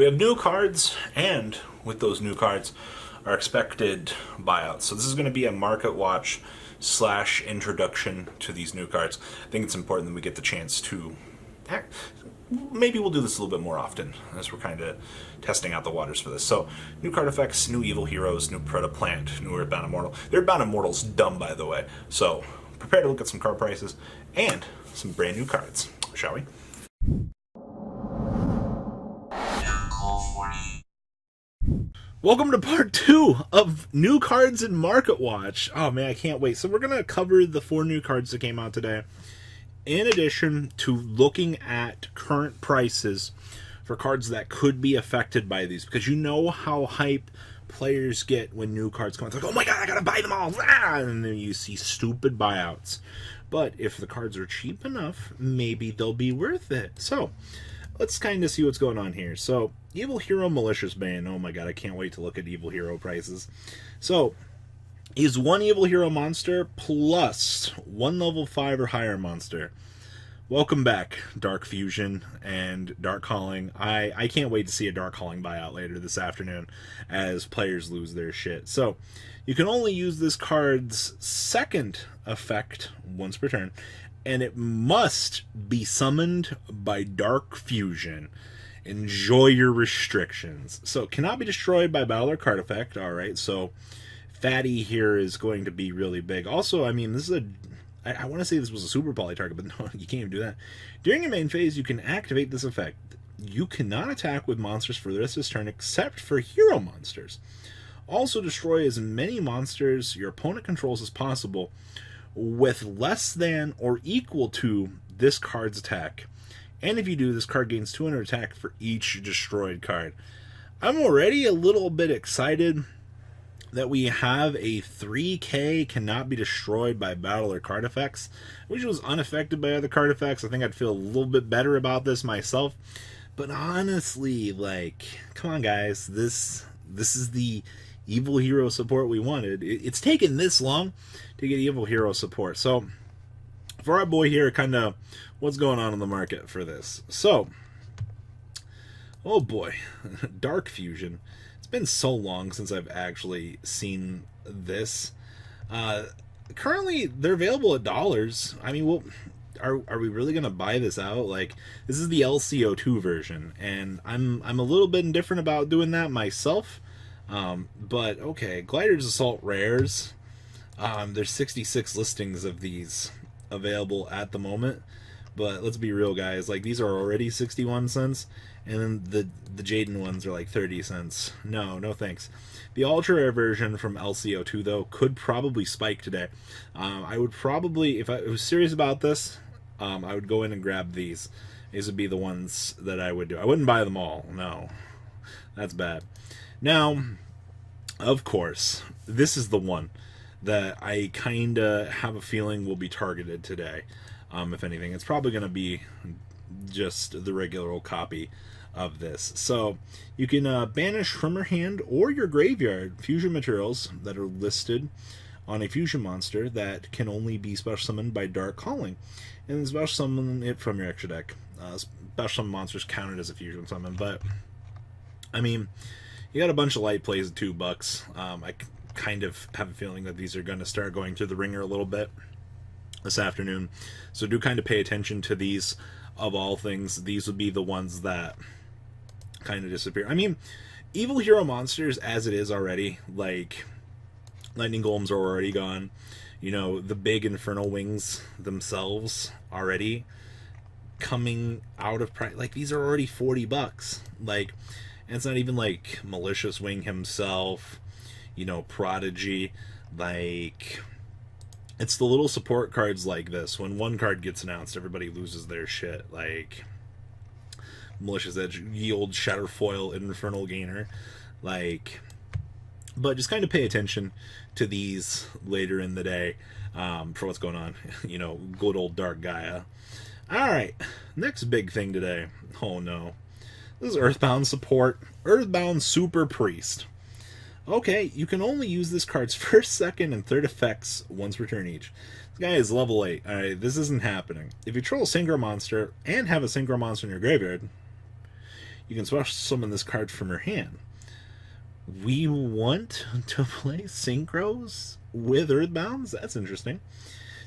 We have new cards, and with those new cards are expected buyouts. So this is going to be a market watch / introduction to these new cards. I think it's important that we get the chance to maybe we'll do this a little bit more often as we're kind of testing out the waters for this. So, new card effects, new evil heroes, new Predaplant, new Earthbound Immortal. The Earthbound Immortal's dumb, by the way. So, prepare to look at some card prices and some brand new cards, shall we? Welcome to part 2 of new cards in Market Watch. Oh man, I can't wait. So we're going to cover the 4 new cards that came out today, in addition to looking at current prices for cards that could be affected by these. Because you know how hype players get when new cards come out. It's like, oh my god, I gotta buy them all! Ah! And then you see stupid buyouts. But if the cards are cheap enough, maybe they'll be worth it. So, let's kind of see what's going on here. So, Evil Hero Malicious Bane. Oh my god, I can't wait to look at Evil Hero prices. So, is 1 Evil Hero monster plus 1 level 5 or higher monster. Welcome back, Dark Fusion and Dark Calling. I can't wait to see a Dark Calling buyout later this afternoon as players lose their shit. So, you can only use this card's second effect once per turn, and it must be summoned by Dark Fusion. Enjoy your restrictions. So, it cannot be destroyed by battle or card effect. Alright, so Fatty here is going to be really big. Also, I mean, this is a... I want to say this was a super poly target, but no, you can't even do that. During your main phase, you can activate this effect. You cannot attack with monsters for the rest of this turn except for hero monsters. Also, destroy as many monsters your opponent controls as possible with less than or equal to this card's attack. And if you do, this card gains 200 attack for each destroyed card. I'm already a little bit excited that we have a 3K cannot be destroyed by battle or card effects, which was unaffected by other card effects. I think I'd feel a little bit better about this myself. But honestly, like, come on guys, this is the Evil Hero support we wanted. It's taken this long to get Evil Hero support. So, for our boy here, kind of what's going on in the market for this. So, oh boy, Dark Fusion. It's been so long since I've actually seen this. Currently, they're available at dollars. I mean, well, are we really gonna buy this out? Like, this is the LCO2 version, and I'm a little bit indifferent about doing that myself. But okay, Glider's Assault rares. There's 66 listings of these available at the moment. But let's be real, guys. Like, these are already 61 cents, and then the Jaden ones are like 30 cents. No thanks. The ultra rare version from LCO2 though could probably spike today. I would probably, if I was serious about this, I would go in and grab these. These would be the ones that I would do. I wouldn't buy them all. No, that's bad. Now, of course, this is the one that I kind of have a feeling will be targeted today. If anything, it's probably going to be just the regular old copy of this. So you can banish from your hand or your graveyard fusion materials that are listed on a fusion monster that can only be special summoned by Dark Calling, and then special summon it from your extra deck. Special summon monsters counted as a fusion summon, but I mean, you got a bunch of light plays at $2. I kind of have a feeling that these are going to start going through the ringer a little bit this afternoon, so do kind of pay attention to these. Of all things, these would be the ones that kind of disappear. I mean, Evil Hero monsters as it is already, like Lightning Golems are already gone, you know, the big Infernal Wings themselves already coming out of price. Like, these are already $40. Like, and it's not even like Malicious Wing himself, you know, Prodigy. Like, it's the little support cards like this. When one card gets announced, everybody loses their shit. Like, Malicious Edge, Yield, Shatterfoil, Infernal Gainer. Like, but just kind of pay attention to these later in the day for what's going on. You know, good old Dark Gaia. Alright, next big thing today. Oh no. This is Earthbound support. Earthbound Super Priest. Okay, you can only use this card's first, second, and third effects once per turn each. This guy is level 8. Alright, this isn't happening. If you troll a synchro monster and have a synchro monster in your graveyard, You can special summon this card from your hand. We want to play Synchros with Earthbounds? That's interesting.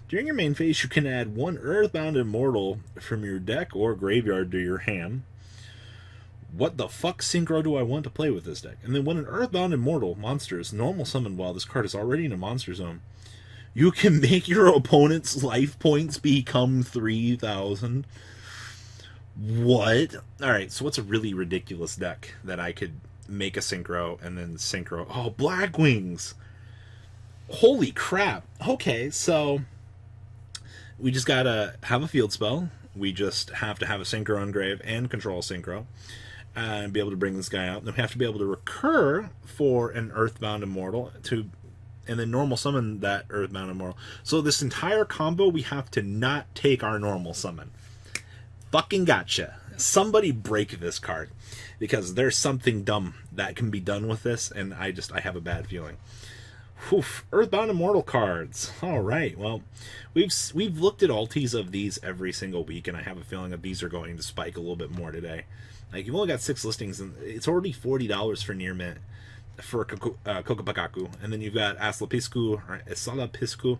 During your main phase, you can add one Earthbound Immortal from your deck or graveyard to your hand. What the fuck Synchro do I want to play with this deck? And then when an Earthbound Immortal monster is normal summoned while this card is already in a monster zone, you can make your opponent's life points become 3,000. What? Alright, so what's a really ridiculous deck that I could make a Synchro and then Synchro? Oh, Black Wings! Holy crap. Okay, so we just gotta have a field spell. We just have to have a Synchro on grave and control Synchro and be able to bring this guy out. Then we have to be able to recur for an Earthbound Immortal and then normal summon that Earthbound Immortal. So this entire combo, we have to not take our normal summon. Fucking gotcha. Somebody break this card, because there's something dumb that can be done with this, and I have a bad feeling. Oof, Earthbound Immortal cards. All right, well, we've looked at alties of these every single week, and I have a feeling that these are going to spike a little bit more today. Like, you've only got 6 listings, and it's already $40 for near mint for Kokopakaku, and then you've got Asalapisku or Asalapisku.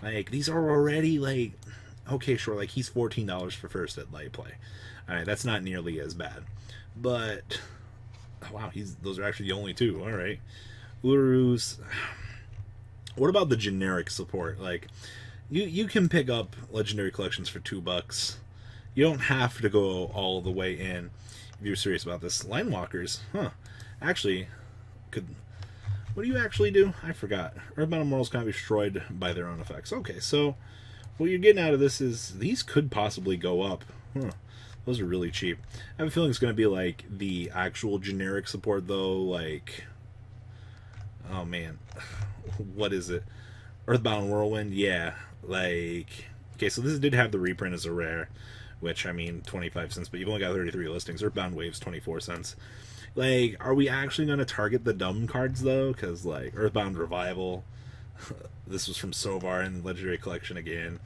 Like, these are already like, okay, sure, like he's $14 for first at light play. All right, that's not nearly as bad, but wow, those are actually the only 2. All right, Urus. What about the generic support? Like, you can pick up legendary collections for $2. You don't have to go all the way in if you're serious about this. Line walkers, huh? Actually, what do you actually do? I forgot. Earthbound Immortals can be destroyed by their own effects. Okay, so what you're getting out of this is these could possibly go up. Huh. Those are really cheap. I have a feeling it's going to be like the actual generic support, though. Like, oh man, what is it? Earthbound Whirlwind? Yeah. Like, okay, so this did have the reprint as a rare, which, I mean, 25 cents, but you've only got 33 listings. Earthbound Waves, 24 cents. Like, are we actually going to target the dumb cards, though? Because, like, Earthbound Revival, this was from Sovar in the Legendary Collection again.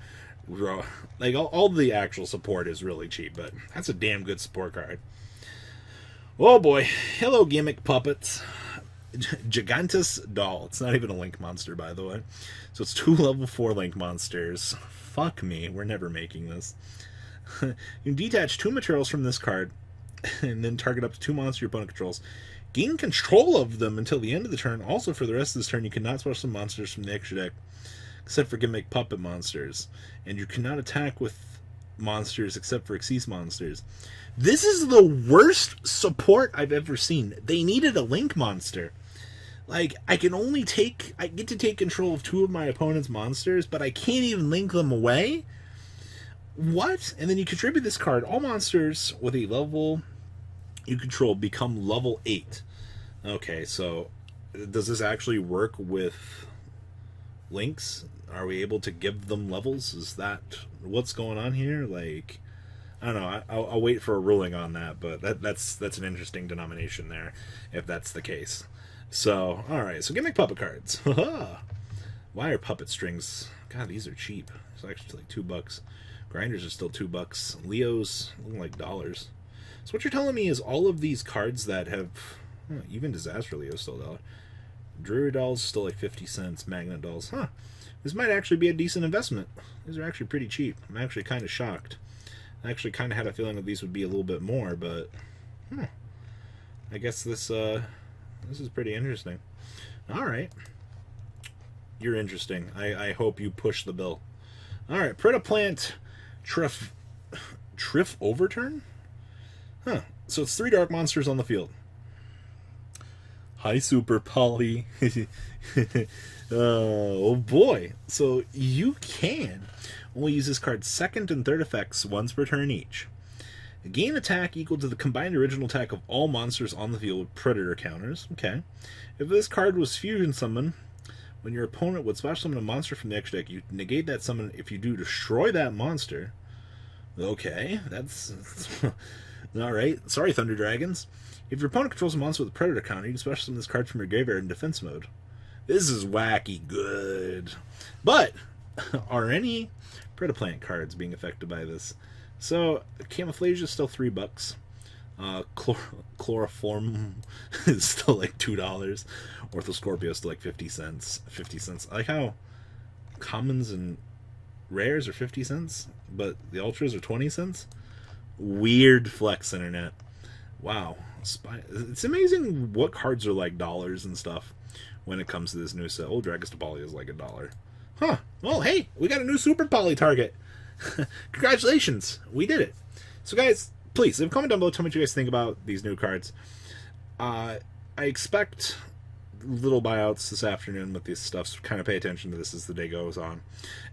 Like, all the actual support is really cheap, but that's a damn good support card. Oh boy. Hello, Gimmick Puppets. Gigantus Doll. It's not even a Link monster, by the way. So it's 2 level 4 Link monsters. Fuck me. We're never making this. You can detach 2 materials from this card and then target up to 2 monsters your opponent controls. Gain control of them until the end of the turn. Also, for the rest of this turn, you cannot special some monsters from the extra deck, except for Gimmick Puppet monsters. And you cannot attack with monsters except for Xyz monsters. This is the worst support I've ever seen. They needed a Link monster. Like, I get to take control of 2 of my opponent's monsters, but I can't even link them away? What? And then you contribute this card. All monsters with a level you control become level 8. Okay, so does this actually work with links? Are we able to give them levels? Is that what's going on here? Like, I don't know. I'll wait for a ruling on that, but that's an interesting denomination there, if that's the case. So, alright, so Gimmick Puppet cards. Why are puppet strings? God, these are cheap. It's actually like $2. Grinders are still $2. Leos looking like dollars. So what you're telling me is all of these cards that have, even Disaster Leo's still $1. Druid Dolls still like 50 cents. Magnet Dolls, this might actually be a decent investment. These are actually pretty cheap. I'm actually kind of shocked. I actually kind of had a feeling that these would be a little bit more, but I guess this is pretty interesting. All right, you're interesting. I hope you push the bill. All right, Predaplant Triff Overturn. So it's 3 dark monsters on the field. Hi, Super Polly. Oh boy. So you can only use this card's 2nd and 3rd effects once per turn each. Gain attack equal to the combined original attack of all monsters on the field with predator counters. Okay. If this card was fusion summon, when your opponent would special summon a monster from the extra deck, you negate that summon. If you do, destroy that monster. Okay, that's alright. Sorry, Thunder Dragons. If your opponent controls a monster with a predator counter, you can special summon this card from your graveyard in defense mode. This is wacky good. But are any Predaplant cards being affected by this? So Camouflage is still $3. Chloroform is still like $2. Orthoscorpio is still like 50 cents. 50 cents. I like how commons and rares are 50 cents, but the ultras are 20 cents. Weird flex, internet. Wow. It's amazing what cards are like dollars and stuff when it comes to this new set. Old Dragus to Poly is like $1. Huh. Well, hey, we got a new Super Poly target. Congratulations. We did it. So, guys, please, leave a comment down below. Tell me what you guys think about these new cards. I expect little buyouts this afternoon with this stuff, so kind of pay attention to this as the day goes on.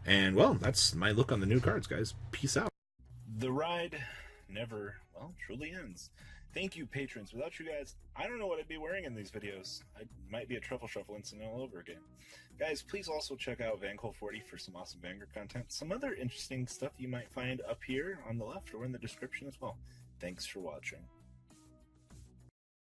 And, well, that's my look on the new cards, guys. Peace out. The ride never, well, truly ends. Thank you, patrons. Without you guys, I don't know what I'd be wearing in these videos. I might be a truffle shuffle incident all over again. Guys, please also check out VanCole40 for some awesome Vanguard content. Some other interesting stuff you might find up here on the left or in the description as well. Thanks for watching.